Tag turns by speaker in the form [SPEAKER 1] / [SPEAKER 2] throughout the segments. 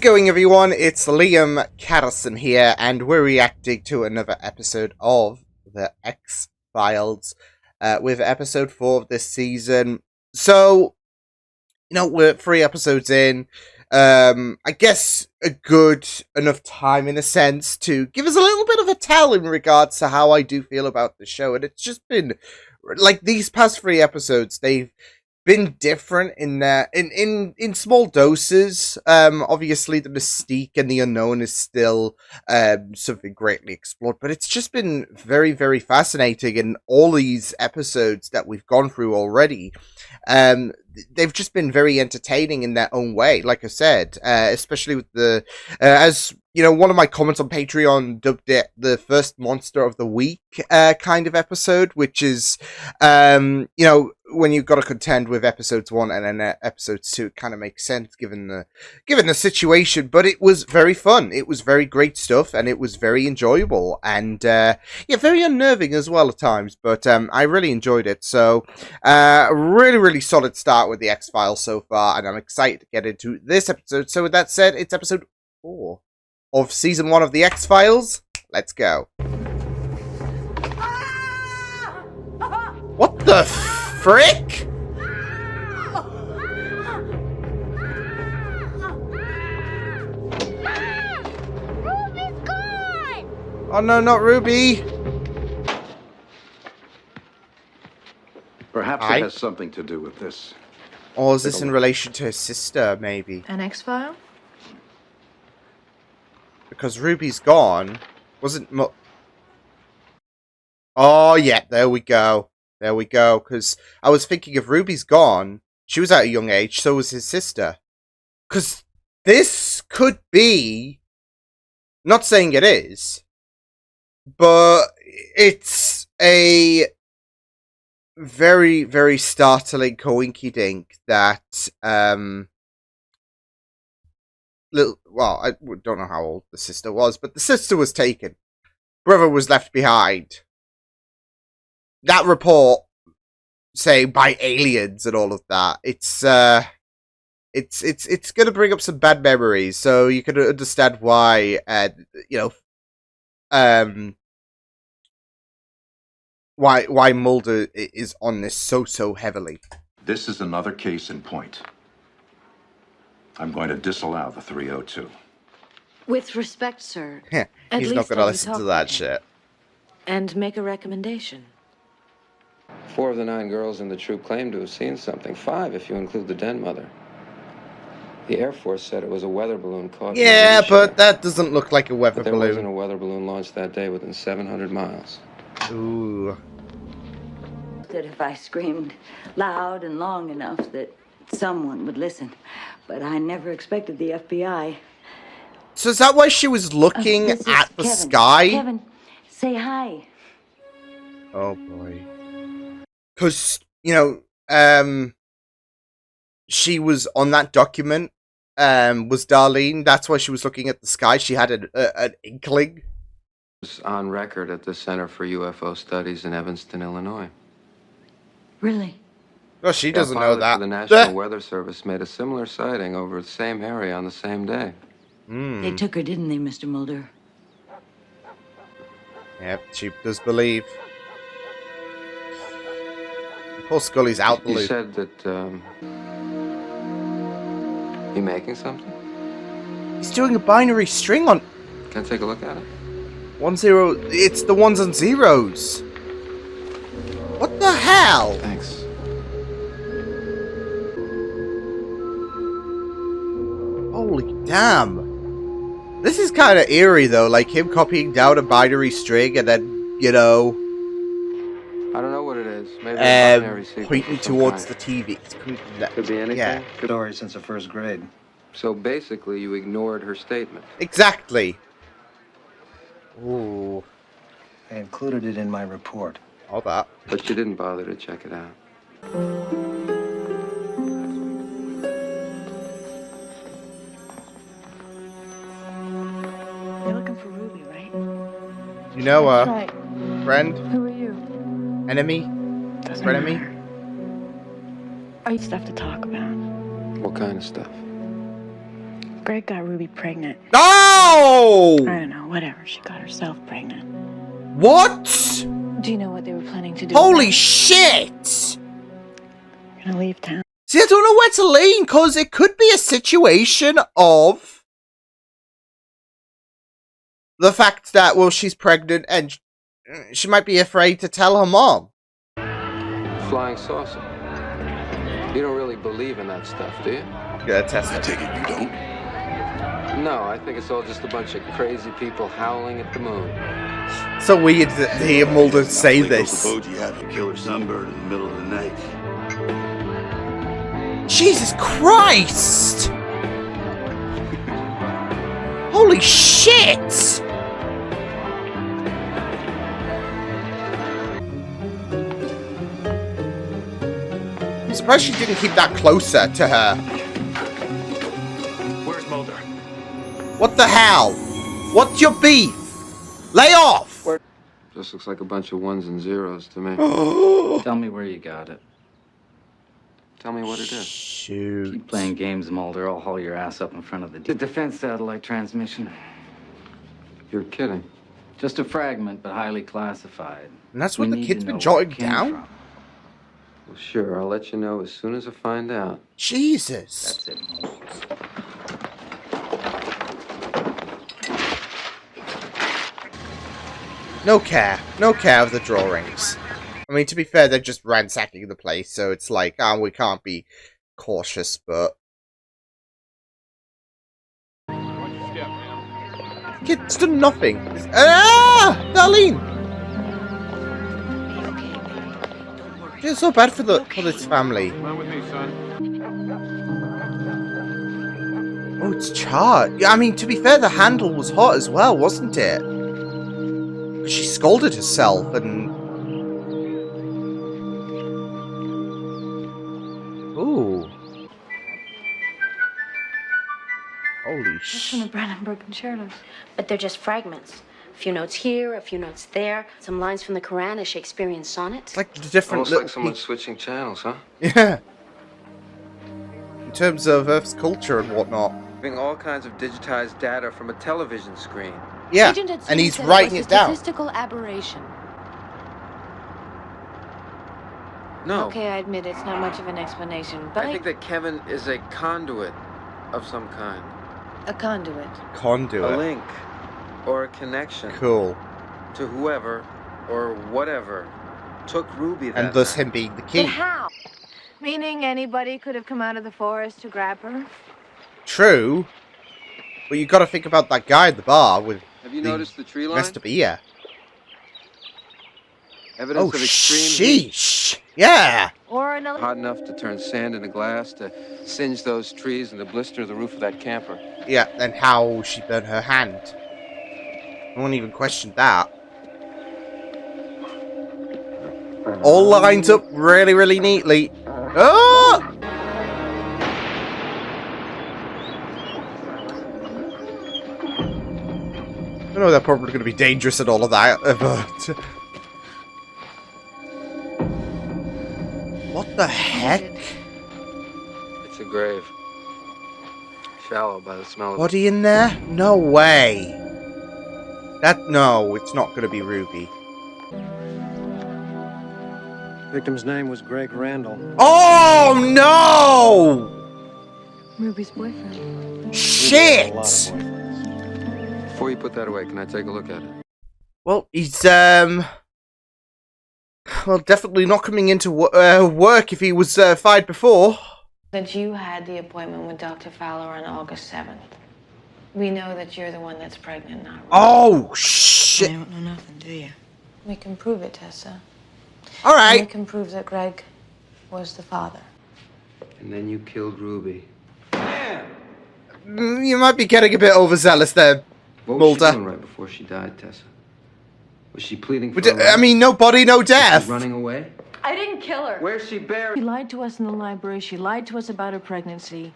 [SPEAKER 1] it going, everyone? It's Liam Catterson here, and we're reacting to another episode of the X-Files, with episode 4 of this season. So, we're 3 episodes in. I guess a good enough time, in a sense, to give us a little bit of a tell in regards to how I do feel about the show. And it's just been, like, these past 3 episodes, they've been different in small doses. Obviously the mystique and the unknown is still something greatly explored, but it's just been very, very fascinating. And all these episodes that we've gone through already, they've just been very entertaining in their own way, like I said, especially with the as one of my comments on Patreon dubbed it the first monster of the week kind of episode, which is when you've got to contend with episodes 1 and then episodes 2, it kind of makes sense given the situation. But it was very fun. It was very great stuff, and it was very enjoyable, and very unnerving as well at times. But I really enjoyed it. So really, really solid start with the X-Files so far, and I'm excited to get into this episode. So with that said, it's episode 4 of season 1 of the X-Files. Let's go. What the frick?
[SPEAKER 2] Ruby's gone!
[SPEAKER 1] Oh no, not Ruby!
[SPEAKER 3] Perhaps it has something to do with this.
[SPEAKER 1] Or is this in relation to her sister, maybe?
[SPEAKER 4] An X-File?
[SPEAKER 1] Because Ruby's gone. Wasn't Oh, yeah, there we go. There we go. Because I was thinking if Ruby's gone, she was at a young age, so was his sister. Because this could be... Not saying it is, but it's a very, very startling coinkydink that... I don't know how old the sister was, but the sister was taken. Brother was left behind. That report, say, by aliens and all of that, it's gonna bring up some bad memories. So you can understand why, why Mulder is on this so heavily.
[SPEAKER 3] This is another case in point. I'm going to disallow the 302.
[SPEAKER 4] With respect, sir.
[SPEAKER 1] He's not gonna listen to that shit.
[SPEAKER 4] And make a recommendation.
[SPEAKER 5] 4 of the 9 girls in the troop claimed to have seen something. 5 if you include the den mother. The Air Force said it was a weather balloon caught.
[SPEAKER 1] Yeah, but that doesn't look like a weather
[SPEAKER 5] There
[SPEAKER 1] balloon.
[SPEAKER 5] wasn't a weather balloon launched that day within 700 miles.
[SPEAKER 1] Ooh.
[SPEAKER 6] That if I screamed loud and long enough that someone would listen. But I never expected the FBI.
[SPEAKER 1] So is that why she was looking
[SPEAKER 6] This is
[SPEAKER 1] at the
[SPEAKER 6] Kevin.
[SPEAKER 1] sky?
[SPEAKER 6] Kevin, say hi.
[SPEAKER 1] Oh boy. Because, she was on that document, was Darlene. That's why she was looking at the sky. She had an inkling.
[SPEAKER 5] It was on record at the Center for UFO Studies in Evanston, Illinois.
[SPEAKER 6] Really?
[SPEAKER 1] Well, she doesn't know that.
[SPEAKER 5] The National Weather Service made a similar sighting over the same area on the same day.
[SPEAKER 6] They took her, didn't they, Mr. Mulder?
[SPEAKER 1] Yep, she does believe. Poor Scully's out the
[SPEAKER 5] You
[SPEAKER 1] loop.
[SPEAKER 5] said that, you making something?
[SPEAKER 1] He's doing a binary string on...
[SPEAKER 5] Can I take a look at it?
[SPEAKER 1] 1 0... It's the ones and zeros. What the hell?
[SPEAKER 5] Thanks.
[SPEAKER 1] Holy damn. This is kind of eerie, though. Like, him copying down a binary string and then,
[SPEAKER 5] I don't know what it is. Maybe a binary sequence
[SPEAKER 1] pointing
[SPEAKER 5] of some
[SPEAKER 1] towards
[SPEAKER 5] kind.
[SPEAKER 1] the TV. It's pointing that.
[SPEAKER 5] Could be anything.
[SPEAKER 1] Yeah.
[SPEAKER 7] Good story since the first grade.
[SPEAKER 5] So basically, you ignored her statement.
[SPEAKER 1] Exactly. Ooh.
[SPEAKER 7] I included it in my report.
[SPEAKER 1] All that.
[SPEAKER 5] But you didn't bother to check it out.
[SPEAKER 6] You're looking for Ruby, right?
[SPEAKER 1] You know,
[SPEAKER 4] That's right.
[SPEAKER 1] friend?
[SPEAKER 4] Who are you?
[SPEAKER 1] Enemy?
[SPEAKER 4] Doesn't
[SPEAKER 1] Frenemy?
[SPEAKER 4] matter. I need stuff to talk about.
[SPEAKER 5] What kind of stuff?
[SPEAKER 8] Greg got Ruby pregnant.
[SPEAKER 1] No!
[SPEAKER 8] I don't know, whatever. She got herself pregnant.
[SPEAKER 1] What?
[SPEAKER 8] Do you know what they were planning to do?
[SPEAKER 1] Holy shit!
[SPEAKER 8] You're gonna leave town.
[SPEAKER 1] See, I don't know where to lean, because it could be a situation of the fact that, well, she's pregnant and she might be afraid to tell her mom.
[SPEAKER 5] Flying saucer. You don't really believe in that stuff, do you?
[SPEAKER 1] Yeah, test
[SPEAKER 3] I
[SPEAKER 1] it.
[SPEAKER 3] take it you don't?
[SPEAKER 5] No, I think it's all just a bunch of crazy people howling at the moon.
[SPEAKER 1] So weird to hear Mulder say this.
[SPEAKER 9] Suppose you have a killer sunbird in the middle of the night.
[SPEAKER 1] Jesus Christ! Holy shit! I'm surprised she didn't keep that closer to her.
[SPEAKER 9] Where's Mulder?
[SPEAKER 1] What the hell? What's your beef? Lay off!
[SPEAKER 5] Just looks like a bunch of ones and zeros to me.
[SPEAKER 10] Tell me where you got it.
[SPEAKER 5] Tell me what it is.
[SPEAKER 1] Shoot.
[SPEAKER 10] Keep playing games, Mulder. I'll haul your ass up in front of the defense satellite transmission.
[SPEAKER 5] You're kidding.
[SPEAKER 10] Just a fragment, but highly classified.
[SPEAKER 1] And that's what
[SPEAKER 10] We
[SPEAKER 1] the
[SPEAKER 10] need
[SPEAKER 1] kid's
[SPEAKER 10] to
[SPEAKER 1] been
[SPEAKER 10] know
[SPEAKER 1] jotting
[SPEAKER 10] where it came
[SPEAKER 1] down?
[SPEAKER 10] from.
[SPEAKER 5] Well, sure, I'll let you know as soon as I find out.
[SPEAKER 1] Jesus.
[SPEAKER 10] That's it, Mulder.
[SPEAKER 1] No care of the drawings. I mean, to be fair, they're just ransacking the place, so it's like, we can't be cautious, but... Kid's done nothing. Darlene! I feel so bad for this family.
[SPEAKER 9] Come on with me, son.
[SPEAKER 1] Oh, it's charred. Yeah, I mean, to be fair, the handle was hot as well, wasn't it? She scolded herself, and... Ooh. Holy
[SPEAKER 4] That's from the
[SPEAKER 1] sh...
[SPEAKER 4] Brandenburg concertos. But they're just fragments. A few notes here, a few notes there. Some lines from the Quran, a Shakespearean sonnet.
[SPEAKER 1] It's like the different
[SPEAKER 5] Almost
[SPEAKER 1] little
[SPEAKER 5] like someone switching channels, huh?
[SPEAKER 1] Yeah. In terms of Earth's culture and whatnot.
[SPEAKER 5] Having all kinds of digitized data from a television screen.
[SPEAKER 1] Yeah,
[SPEAKER 2] Agent had
[SPEAKER 1] and he's
[SPEAKER 2] said
[SPEAKER 1] writing
[SPEAKER 2] was
[SPEAKER 1] it
[SPEAKER 2] a
[SPEAKER 1] down.
[SPEAKER 2] Statistical aberration.
[SPEAKER 5] No.
[SPEAKER 4] Okay, I admit it's not much of an explanation, but
[SPEAKER 5] I think that Kevin is a conduit of some kind.
[SPEAKER 4] a conduit.
[SPEAKER 5] A
[SPEAKER 1] Conduit.
[SPEAKER 5] link or a connection
[SPEAKER 1] Cool.
[SPEAKER 5] to whoever or whatever took Ruby that
[SPEAKER 1] And thus
[SPEAKER 5] night.
[SPEAKER 1] him being the key.
[SPEAKER 2] How?
[SPEAKER 4] Meaning anybody could have come out of the forest to grab her?
[SPEAKER 1] True. But you gotta think about that guy at the bar with
[SPEAKER 5] Have you noticed the tree line?
[SPEAKER 1] rest of beer.
[SPEAKER 5] Evidence
[SPEAKER 1] Oh,
[SPEAKER 5] of extreme heat.
[SPEAKER 1] sheesh. Yeah.
[SPEAKER 2] Or another.
[SPEAKER 5] Hot enough to turn sand into glass, to singe those trees and to blister the roof of that camper.
[SPEAKER 1] Yeah, and how she burned her hand. No one even questioned that. All lines up really, really neatly. Oh! I know they're probably going to be dangerous and all of that, but... What the heck?
[SPEAKER 5] It's a grave. Shallow by the smell of it.
[SPEAKER 1] Body in there? No way. No, it's not going to be Ruby.
[SPEAKER 7] Victim's name was Greg Randall.
[SPEAKER 1] Oh, no!
[SPEAKER 4] Ruby's boyfriend.
[SPEAKER 1] Shit!
[SPEAKER 7] A lot of boyfriends.
[SPEAKER 5] Before you put that away, can I take a look at it?
[SPEAKER 1] Well, he's, well, definitely not coming into work if he was fired before.
[SPEAKER 8] That you had the appointment with Dr. Fowler on August 7th. We know that you're the one that's pregnant, not Ruby.
[SPEAKER 1] Oh,
[SPEAKER 8] You
[SPEAKER 1] shit.
[SPEAKER 8] don't know nothing, do you? We can prove it, Tessa.
[SPEAKER 1] All
[SPEAKER 8] We
[SPEAKER 1] right.
[SPEAKER 8] can prove that Greg was the father.
[SPEAKER 5] And then you killed Ruby.
[SPEAKER 1] You might be getting a bit overzealous there,
[SPEAKER 5] What was
[SPEAKER 1] Mulder.
[SPEAKER 5] she doing right before she died, Tessa? Was she pleading for her
[SPEAKER 1] I
[SPEAKER 5] life?
[SPEAKER 1] mean, no body, no
[SPEAKER 5] Was she
[SPEAKER 1] death.
[SPEAKER 5] running away?
[SPEAKER 8] I didn't kill her.
[SPEAKER 5] Where's she
[SPEAKER 8] She
[SPEAKER 5] buried?
[SPEAKER 8] lied to us in the library. She lied to us about her pregnancy.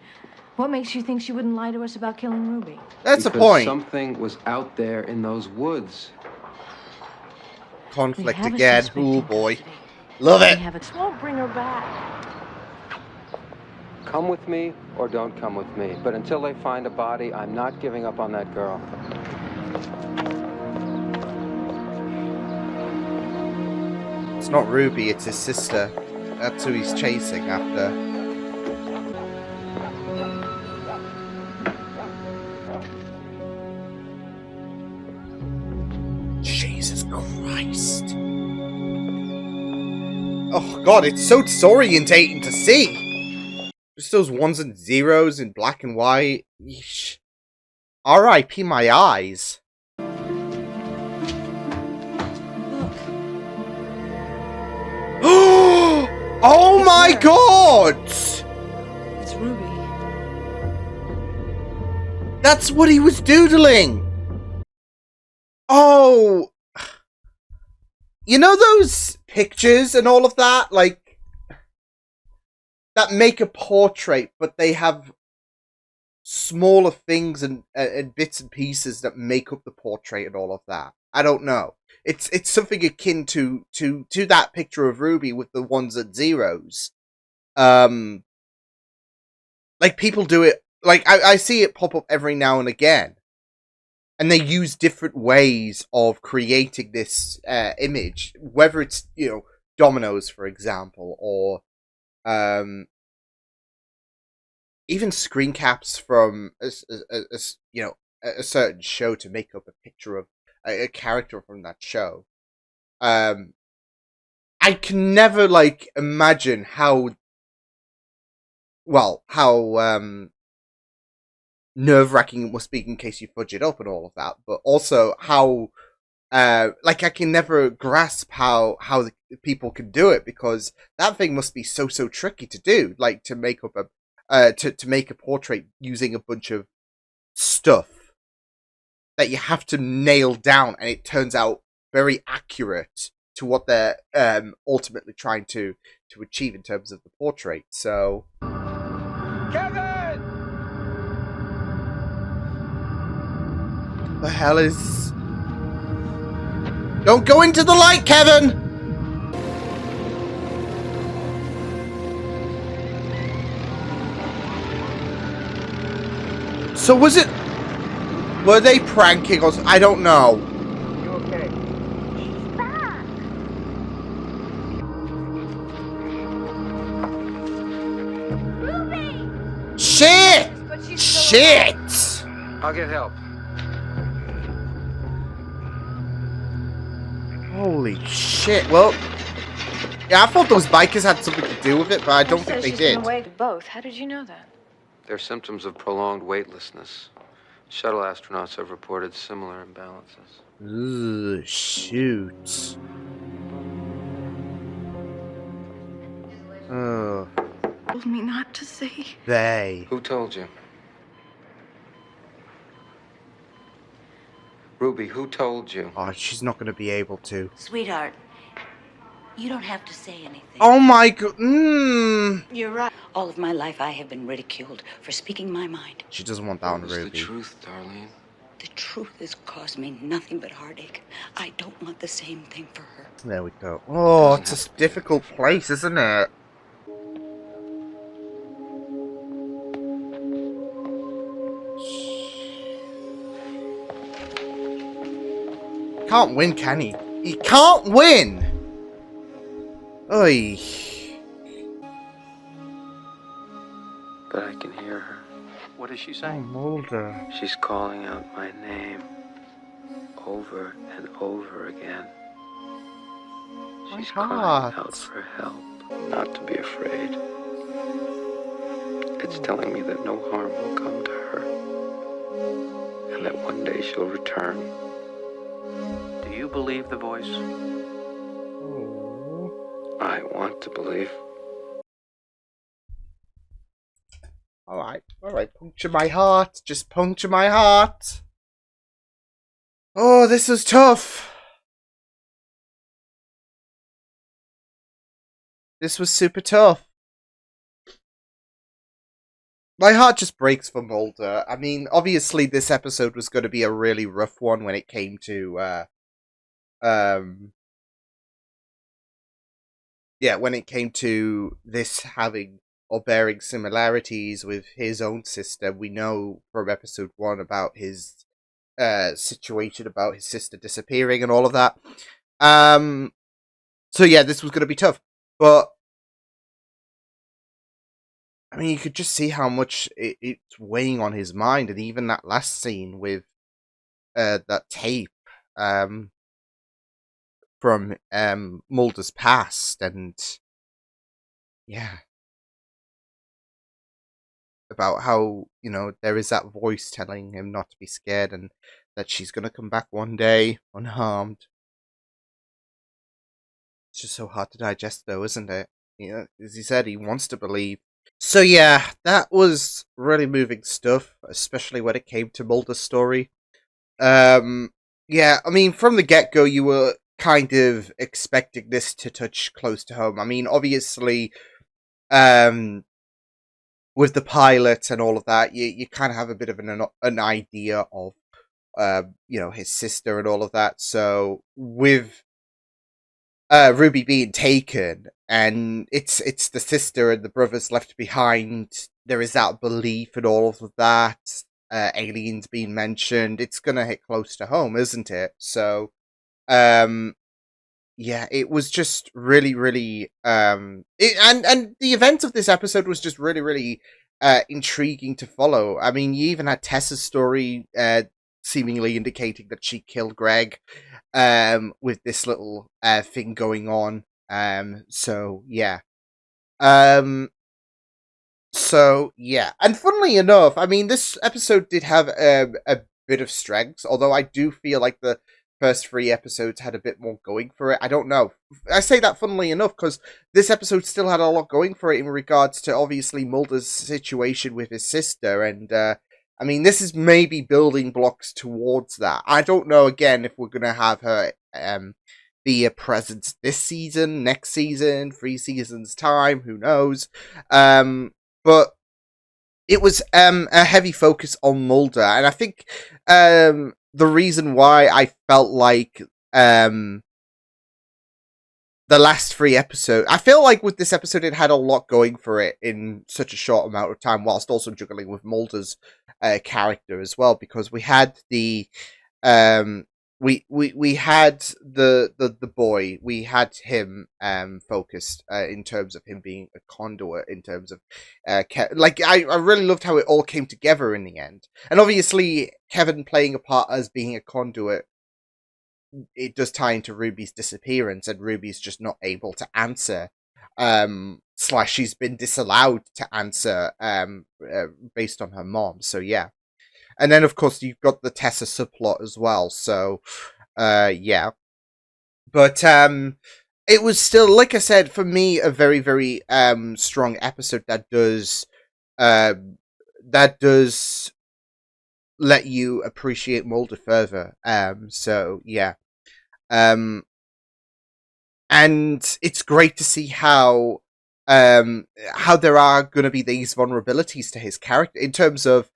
[SPEAKER 8] What makes you think she wouldn't lie to us about killing Ruby?
[SPEAKER 1] That's the
[SPEAKER 5] Because
[SPEAKER 1] point.
[SPEAKER 5] something was out there in those woods.
[SPEAKER 8] We
[SPEAKER 1] Conflict
[SPEAKER 8] have a
[SPEAKER 1] again.
[SPEAKER 8] suspect
[SPEAKER 1] Oh
[SPEAKER 8] in
[SPEAKER 1] boy.
[SPEAKER 8] custody.
[SPEAKER 1] Love
[SPEAKER 8] We
[SPEAKER 1] it.
[SPEAKER 8] have a... Won't bring her back.
[SPEAKER 5] Come with me or don't come with me. But until they find a body, I'm not giving up on that girl.
[SPEAKER 1] It's not Ruby, it's his sister. That's who he's chasing after. Jesus Christ. Oh god, it's so disorientating to see. Just those ones and zeros in black and white. Yeesh. R.I.P. my eyes. Oh
[SPEAKER 11] It's
[SPEAKER 1] my
[SPEAKER 11] her.
[SPEAKER 1] god!
[SPEAKER 11] It's Ruby.
[SPEAKER 1] That's what he was doodling! Oh! You know those pictures and all of that? Like, that make a portrait, but they have smaller things and bits and pieces that make up the portrait and all of that. I don't know. It's something akin to that picture of Ruby with the ones and zeros. Like people do it. Like I see it pop up every now and again, and they use different ways of creating this image. Whether it's dominoes, for example, or even screen caps from a certain show to make up a picture of a character from that show. I can never imagine how nerve-wracking it must be in case you fudge it up and all of that, but also how I can never grasp how the people can do it, because that thing must be so tricky to do, to make up to make a portrait using a bunch of stuff that you have to nail down, and it turns out very accurate to what they're ultimately trying to achieve in terms of the portrait. So,
[SPEAKER 5] Kevin!
[SPEAKER 1] what the hell is? Don't go into the light, Kevin! So was it? Were they pranking us? I don't know.
[SPEAKER 5] You okay?
[SPEAKER 2] She's back. Ruby!
[SPEAKER 1] Shit!
[SPEAKER 11] But she's
[SPEAKER 1] Shit!
[SPEAKER 5] I'll get help.
[SPEAKER 1] Holy shit. Well, yeah, I thought those bikers had something to do with it, but I don't think they
[SPEAKER 8] she's
[SPEAKER 1] did.
[SPEAKER 8] been away both. How did you know that?
[SPEAKER 5] They're symptoms of prolonged weightlessness. Shuttle astronauts have reported similar imbalances.
[SPEAKER 1] Ooh, shoot. Oh,
[SPEAKER 11] told me not to say.
[SPEAKER 1] they.
[SPEAKER 5] Who told you? Ruby, who told you?
[SPEAKER 1] Oh, she's not going to be able to.
[SPEAKER 6] Sweetheart, you don't have to say anything.
[SPEAKER 1] Oh my god. Mmm.
[SPEAKER 11] You're right.
[SPEAKER 6] All of my life I have been ridiculed for speaking my mind.
[SPEAKER 1] She doesn't want that on
[SPEAKER 5] What was the
[SPEAKER 1] Ruby.
[SPEAKER 5] truth, Darlene?
[SPEAKER 6] The truth has caused me nothing but heartache. I don't want the same thing for her.
[SPEAKER 1] There we go. Oh, it's a difficult place, isn't it? Can't win, can he? He can't win! Oy.
[SPEAKER 5] But I can hear her.
[SPEAKER 7] What is she
[SPEAKER 1] Oh,
[SPEAKER 7] saying?
[SPEAKER 1] Mulder.
[SPEAKER 5] She's calling out my name over and over again. She's crying out for help, not to be afraid. It's telling me that no harm will come to her, and that one day she'll return.
[SPEAKER 7] Do you believe the voice?
[SPEAKER 1] Oh.
[SPEAKER 5] I want to believe.
[SPEAKER 1] Alright, puncture my heart. Just puncture my heart. Oh, this is tough. This was super tough. My heart just breaks for Mulder. I mean, obviously this episode was going to be a really rough one when it came to, when it came to this having or bearing similarities with his own sister. We know from episode 1 about his situation about his sister disappearing and all of that. So yeah, this was going to be tough, but I mean, you could just see how much it's weighing on his mind, and even that last scene with that tape from Mulder's past, and yeah, about how, you know, there is that voice telling him not to be scared and that she's gonna come back one day unharmed. It's just so hard to digest, though, isn't it? You know, as he said, he wants to believe. So yeah, that was really moving stuff, especially when it came to Mulder's story. Yeah, I mean, from the get-go, you were kind of expecting this to touch close to home. I mean, obviously, with the pilot and all of that, you kind of have a bit of an idea of, you know, his sister and all of that. So with Ruby being taken, and it's the sister and the brothers left behind, there is that belief and all of that. Aliens being mentioned, it's gonna hit close to home, isn't it? So, yeah, it was just really, really, and the event of this episode was just really, really intriguing to follow. I mean, you even had Tessa's story, seemingly indicating that she killed Greg, with this little thing going on. So yeah. So yeah, and funnily enough, I mean, this episode did have a bit of strengths, although I do feel like the first 3 episodes had a bit more going for it. I don't know. I say that funnily enough because this episode still had a lot going for it in regards to obviously Mulder's situation with his sister, and I mean, this is maybe building blocks towards that. I don't know again if we're gonna have her be a presence this season, next season, 3 seasons time. Who knows? But it was a heavy focus on Mulder, and I think the reason why I felt like the last 3 episodes, I feel like with this episode it had a lot going for it in such a short amount of time, whilst also juggling with Mulder's character as well, because we had the we had the boy, we had him focused in terms of him being a conduit, in terms of like I really loved how it all came together in the end, and obviously Kevin playing a part as being a conduit, it does tie into Ruby's disappearance, and Ruby's just not able to answer, slash she's been disallowed to answer based on her mom. So yeah. And then, of course, you've got the Tessa subplot as well. So, yeah. But it was still, like I said, for me, a very, very strong episode that does let you appreciate Mulder further. So yeah. And it's great to see how there are going to be these vulnerabilities to his character in terms of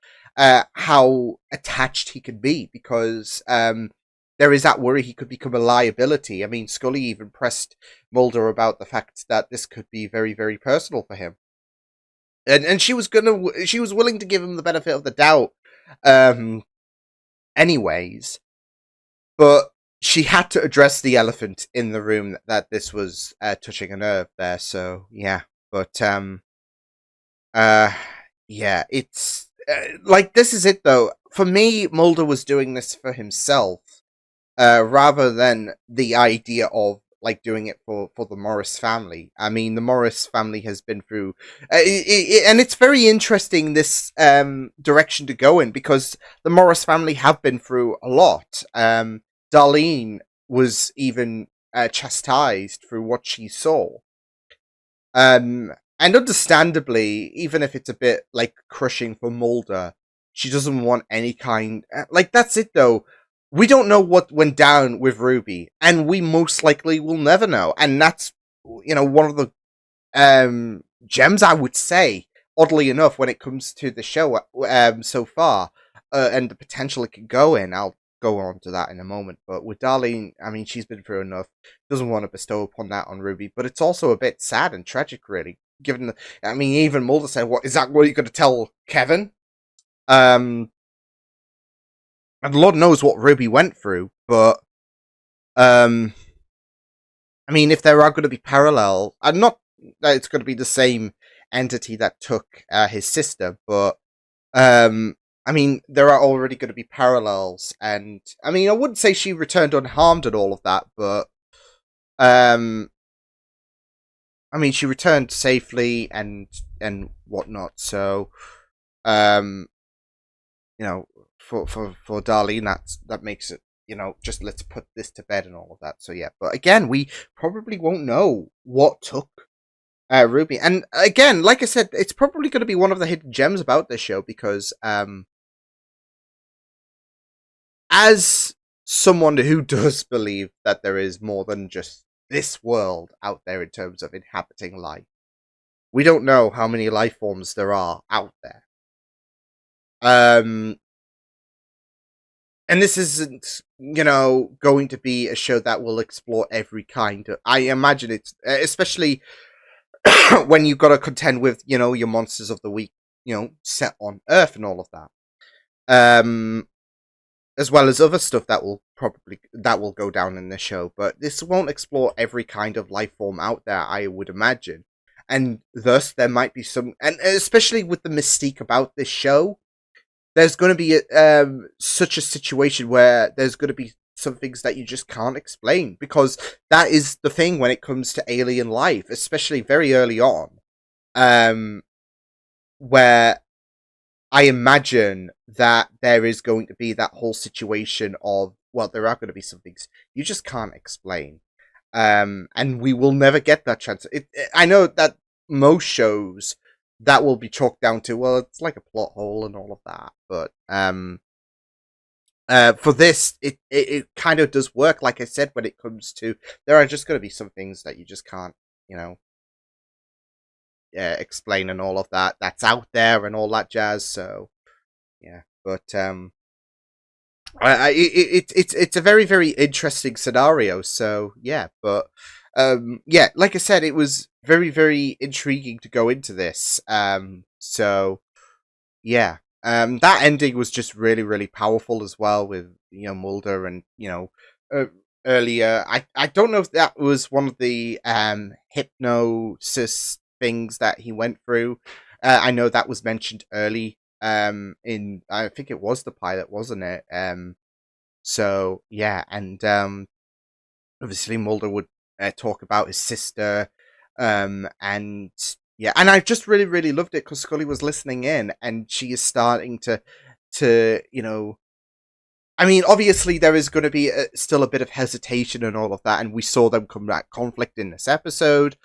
[SPEAKER 1] how attached he can be, because there is that worry he could become a liability. I mean, Scully even pressed Mulder about the fact that this could be very, very personal for him, and she was willing to give him the benefit of the doubt, anyways. But she had to address the elephant in the room that this was touching a nerve there. So yeah, but yeah, it's. Like, this is it, though. For me, Mulder was doing this for himself, rather than the idea of, like, doing it for the Morris family. I mean, the Morris family has been through... and it's very interesting, this direction to go in, because the Morris family have been through a lot. Darlene was even chastised through what she saw. And understandably, even if it's a bit, like, crushing for Mulder, she doesn't want any kind... Like, that's it, though. We don't know what went down with Ruby, and we most likely will never know. And that's, you know, one of the gems, I would say, oddly enough, when it comes to the show so far, and the potential it could go in. I'll go on to that in a moment. But with Darlene, I mean, she's been through enough. Doesn't want to bestow upon that on Ruby. But it's also a bit sad and tragic, really. given, I mean, even Mulder said, "What is that? What are you going to tell Kevin?" And Lord knows what Ruby went through, but I mean, if there are going to be parallel, and not that it's going to be the same entity that took his sister, but I mean, there are already going to be parallels, and I mean, I wouldn't say she returned unharmed and all of that, but I mean, she returned safely and whatnot. So, you know, for Darlene, that makes it, just let's put this to bed and all of that. So yeah, but again, we probably won't know what took Ruby, and again, like I said, it's probably going to be one of the hidden gems about this show because as someone who does believe that there is more than just this world out there in terms of inhabiting life, we don't know how many life forms there are out there. And this isn't, going to be a show that will explore every kind of. I imagine it's especially when you've got to contend with, your monsters of the week, set on Earth and all of that. As well as other stuff that will go down in the show, but this won't explore every kind of life form out there, I would imagine, and thus there might be some, and especially with the mystique about this show, there's going to be such a situation where there's going to be some things that you just can't explain, because that is the thing when it comes to alien life, especially very early on, where I imagine that there is going to be that whole situation of, well, there are going to be some things you just can't explain. And we will never get that chance. I know that most shows that will be chalked down to, well, it's like a plot hole and all of that. But for this, it kind of does work. Like I said, when it comes to, there are just going to be some things that you just can't, explain and all of that. That's out there and all that jazz. So yeah, but it's a very, very interesting scenario. So yeah, but yeah, like I said, it was very, very intriguing to go into this. So yeah, that ending was just really, really powerful as well with Mulder and earlier. I don't know if that was one of the hypnosis things that he went through. I know that was mentioned early in, I think it was the pilot, wasn't it? So yeah, and obviously Mulder would talk about his sister, and yeah, and I just really, really loved it because Scully was listening in, and she is starting to I mean, obviously there is going to be still a bit of hesitation and all of that, and we saw them come back conflict in this episode.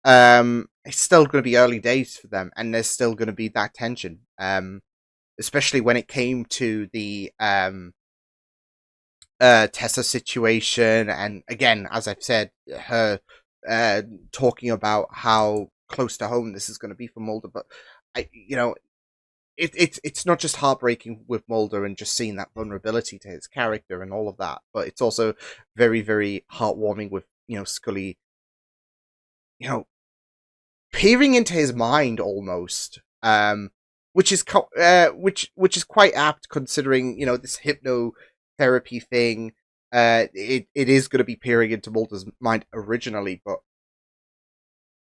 [SPEAKER 1] It's still going to be early days for them, and there's still going to be that tension, especially when it came to the Tessa situation, and again, as I've said, her talking about how close to home this is going to be for Mulder. But it's not just heartbreaking with Mulder and just seeing that vulnerability to his character and all of that, but it's also very, very heartwarming with Scully, peering into his mind almost, which is which is quite apt considering this hypnotherapy thing. It is going to be peering into Mulder's mind originally, but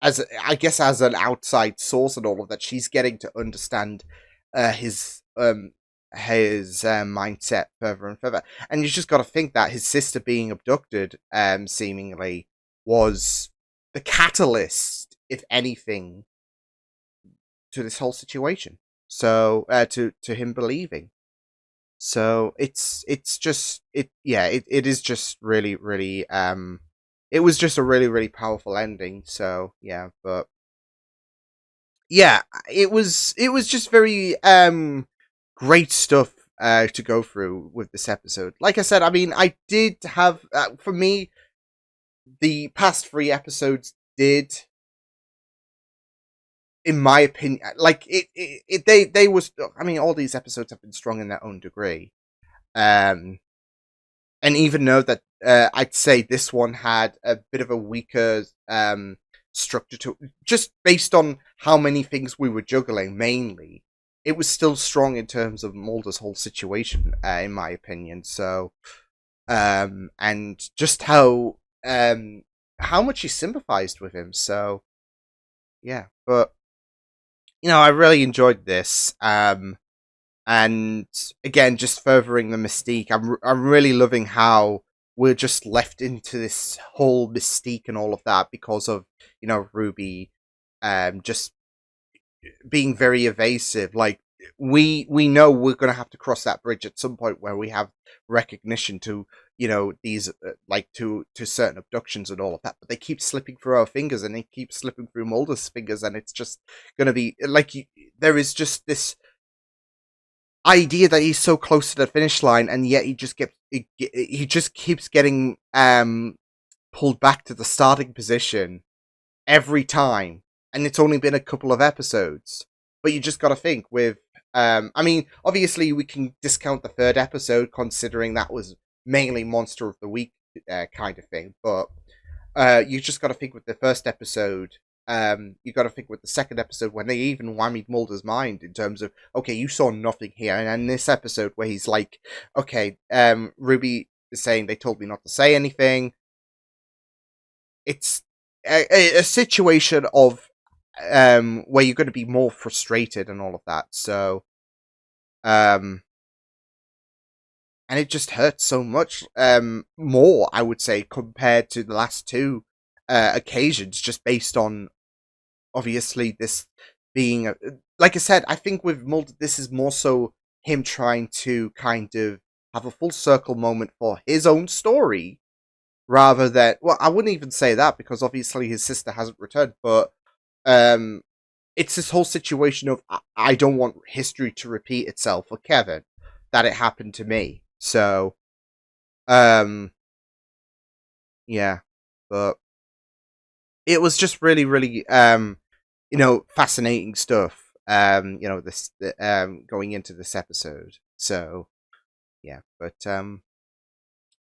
[SPEAKER 1] as I guess as an outside source and all of that, she's getting to understand his mindset further and further. And you just got to think that his sister being abducted, seemingly, was the catalyst, if anything, to this whole situation. So to him believing. So it is just really, really it was just a really, really powerful ending. So yeah, but yeah, it was just very great stuff to go through with this episode. Like I said, I mean, I did have for me, the past 3 episodes did, in my opinion, like they was. I mean, all these episodes have been strong in their own degree, and even though that I'd say this one had a bit of a weaker structure to it. Just based on how many things we were juggling, mainly, it was still strong in terms of Mulder's whole situation, in my opinion. So, and just how much he sympathized with him. So, yeah, but I really enjoyed this. And again, just furthering the mystique. I'm really loving how we're just left into this whole mystique and all of that because of Ruby, just being very evasive. Like we know we're gonna have to cross that bridge at some point where we have recognition to these like to certain abductions and all of that, but they keep slipping through our fingers and they keep slipping through Mulder's fingers, and it's just gonna be like there is just this idea that he's so close to the finish line, and yet he just keeps getting pulled back to the starting position every time, and it's only been a couple of episodes. But you just got to think with I mean, obviously we can discount the third episode considering that was mainly monster of the week kind of thing, but you just got to think with the first episode. You got to think with the second episode when they even whammied Mulder's mind in terms of, okay, you saw nothing here, and in this episode where he's like, okay, Ruby is saying they told me not to say anything. It's a situation of where you're going to be more frustrated and all of that. So, and it just hurts so much more, I would say, compared to the last two occasions, just based on obviously this being like I said, I think with Mulder, this is more so him trying to kind of have a full circle moment for his own story, rather than, well, I wouldn't even say that because obviously his sister hasn't returned, but it's this whole situation of I don't want history to repeat itself for Kevin, that it happened to me. So, yeah, but it was just really, really, fascinating stuff. This going into this episode. So, yeah, but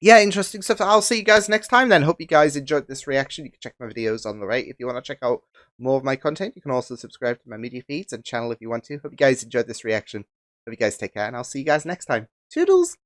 [SPEAKER 1] yeah, interesting stuff. I'll see you guys next time then. Hope you guys enjoyed this reaction. You can check my videos on the right if you want to check out more of my content. You can also subscribe to my media feeds and channel if you want to. Hope you guys enjoyed this reaction. Hope you guys take care, and I'll see you guys next time. Toodles!